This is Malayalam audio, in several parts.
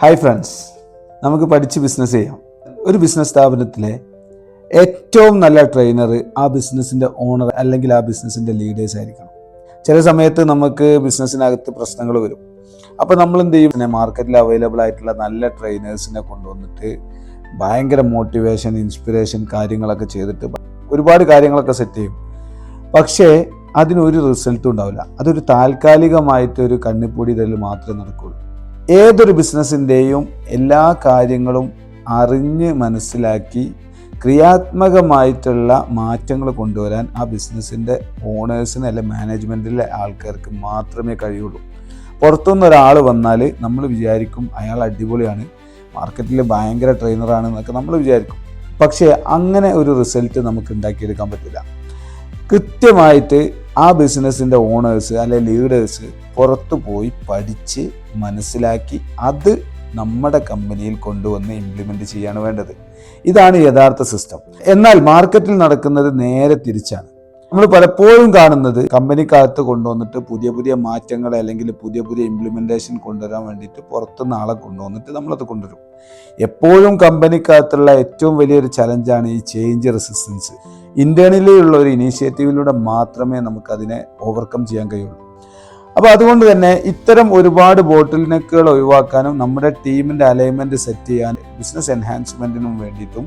ഹായ് ഫ്രണ്ട്സ്, നമുക്ക് പഠിച്ച് ബിസിനസ് ചെയ്യാം. ഒരു ബിസിനസ് സ്ഥാപനത്തിലെ ഏറ്റവും നല്ല ട്രെയിനർ ആ ബിസിനസ്സിൻ്റെ ഓണർ അല്ലെങ്കിൽ ആ ബിസിനസ്സിൻ്റെ ലീഡേഴ്സ് ആയിരിക്കണം. ചില സമയത്ത് നമുക്ക് ബിസിനസ്സിനകത്ത് പ്രശ്നങ്ങൾ വരും. അപ്പോൾ നമ്മൾ എന്ത് ചെയ്യും? പിന്നെ മാർക്കറ്റിൽ അവൈലബിൾ ആയിട്ടുള്ള നല്ല ട്രെയിനേഴ്സിനെ കൊണ്ടുവന്നിട്ട് ഭയങ്കര മോട്ടിവേഷൻ, ഇൻസ്പിറേഷൻ കാര്യങ്ങളൊക്കെ ചെയ്തിട്ട് ഒരുപാട് കാര്യങ്ങളൊക്കെ സെറ്റ് ചെയ്യും. പക്ഷേ അതിനൊരു റിസൾട്ടും ഉണ്ടാവില്ല. അതൊരു താൽക്കാലികമായിട്ടൊരു കണ്ണിപ്പൊടി തരൽ മാത്രമേ നടക്കുകയുള്ളൂ. ഏതൊരു ബിസിനസ്സിൻ്റെയും എല്ലാ കാര്യങ്ങളും അറിഞ്ഞ് മനസ്സിലാക്കി ക്രിയാത്മകമായിട്ടുള്ള മാറ്റങ്ങൾ കൊണ്ടുവരാൻ ആ ബിസിനസ്സിൻ്റെ ഓണേഴ്സിന് അല്ലെങ്കിൽ മാനേജ്മെൻറ്റിലെ ആൾക്കാർക്ക് മാത്രമേ കഴിയുള്ളൂ. പുറത്തുനിന്ന് ഒരാൾ വന്നാൽ നമ്മൾ വിചാരിക്കും അയാൾ അടിപൊളിയാണ്, മാർക്കറ്റിൽ ഭയങ്കര ട്രെയിനറാണ് എന്നൊക്കെ നമ്മൾ വിചാരിക്കും. പക്ഷേ അങ്ങനെ ഒരു റിസൾട്ട് നമുക്ക് ഉണ്ടാക്കിയെടുക്കാൻ പറ്റില്ല. കൃത്യമായിട്ട് ആ ബിസിനസ്സിൻ്റെ ഓണേഴ്സ് അല്ലെങ്കിൽ ലീഡേഴ്സ് പുറത്തു പോയി പഠിച്ച് മനസ്സിലാക്കി അത് നമ്മുടെ കമ്പനിയിൽ കൊണ്ടുവന്ന് ഇംപ്ലിമെൻറ്റ് ചെയ്യാണ് വേണ്ടത്. ഇതാണ് യഥാർത്ഥ സിസ്റ്റം. എന്നാൽ മാർക്കറ്റിൽ നടക്കുന്നത് നേരെ തിരിച്ചാണ്. നമ്മൾ പലപ്പോഴും കാണുന്നത് കമ്പനിക്കകത്ത് കൊണ്ടുവന്നിട്ട് പുതിയ പുതിയ മാറ്റങ്ങൾ അല്ലെങ്കിൽ പുതിയ ഇംപ്ലിമെൻറ്റേഷൻ കൊണ്ടുവരാൻ വേണ്ടിയിട്ട് പുറത്തുനിന്ന് ആളെ കൊണ്ടുവന്നിട്ട് നമ്മളത് കൊണ്ടുവരും. എപ്പോഴും കമ്പനിക്കകത്തുള്ള ഏറ്റവും വലിയൊരു ചലഞ്ചാണ് ഈ ചേഞ്ച് റെസിസ്റ്റൻസ്. ഇൻറ്റേർണലി ഉള്ള ഒരു ഇനീഷ്യേറ്റീവിലൂടെ മാത്രമേ നമുക്കതിനെ ഓവർകം ചെയ്യാൻ കഴിയുള്ളൂ. അപ്പോൾ അതുകൊണ്ട് തന്നെ ഇത്തരം ഒരുപാട് ബോട്ടിൽ നെക്കുകൾ ഒഴിവാക്കാനും നമ്മുടെ ടീമിൻ്റെ അലൈൻമെൻറ്റ് സെറ്റ് ചെയ്യാനും ബിസിനസ് എൻഹാൻസ്മെൻറ്റിനും വേണ്ടിയിട്ടും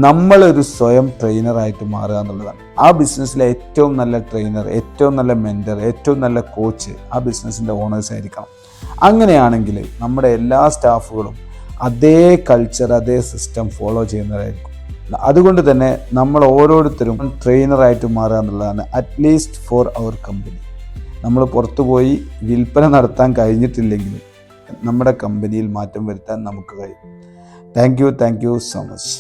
നമ്മളൊരു സ്വയം ട്രെയിനറായിട്ട് മാറുക എന്നുള്ളതാണ്. ആ ബിസിനസ്സിലെ ഏറ്റവും നല്ല ട്രെയിനർ, ഏറ്റവും നല്ല മെൻറ്റർ, ഏറ്റവും നല്ല കോച്ച് ആ ബിസിനസ്സിൻ്റെ ഓണേഴ്സ് ആയിരിക്കണം. അങ്ങനെയാണെങ്കിൽ നമ്മുടെ എല്ലാ സ്റ്റാഫുകളും അതേ കൾച്ചർ, അതേ സിസ്റ്റം ഫോളോ ചെയ്യുന്നവരായിരിക്കും. അതുകൊണ്ട് തന്നെ നമ്മൾ ഓരോരുത്തരും ട്രെയിനറായിട്ട് മാറുക എന്നുള്ളതാണ് അറ്റ്ലീസ്റ്റ് ഫോർ അവർ കമ്പനി. നമ്മൾ പുറത്തു പോയി വിൽപ്പന നടത്താൻ കഴിഞ്ഞിട്ടില്ലെങ്കിലും നമ്മുടെ കമ്പനിയിൽ മാറ്റം വരുത്താൻ നമുക്ക് കഴിയും. Thank you so much.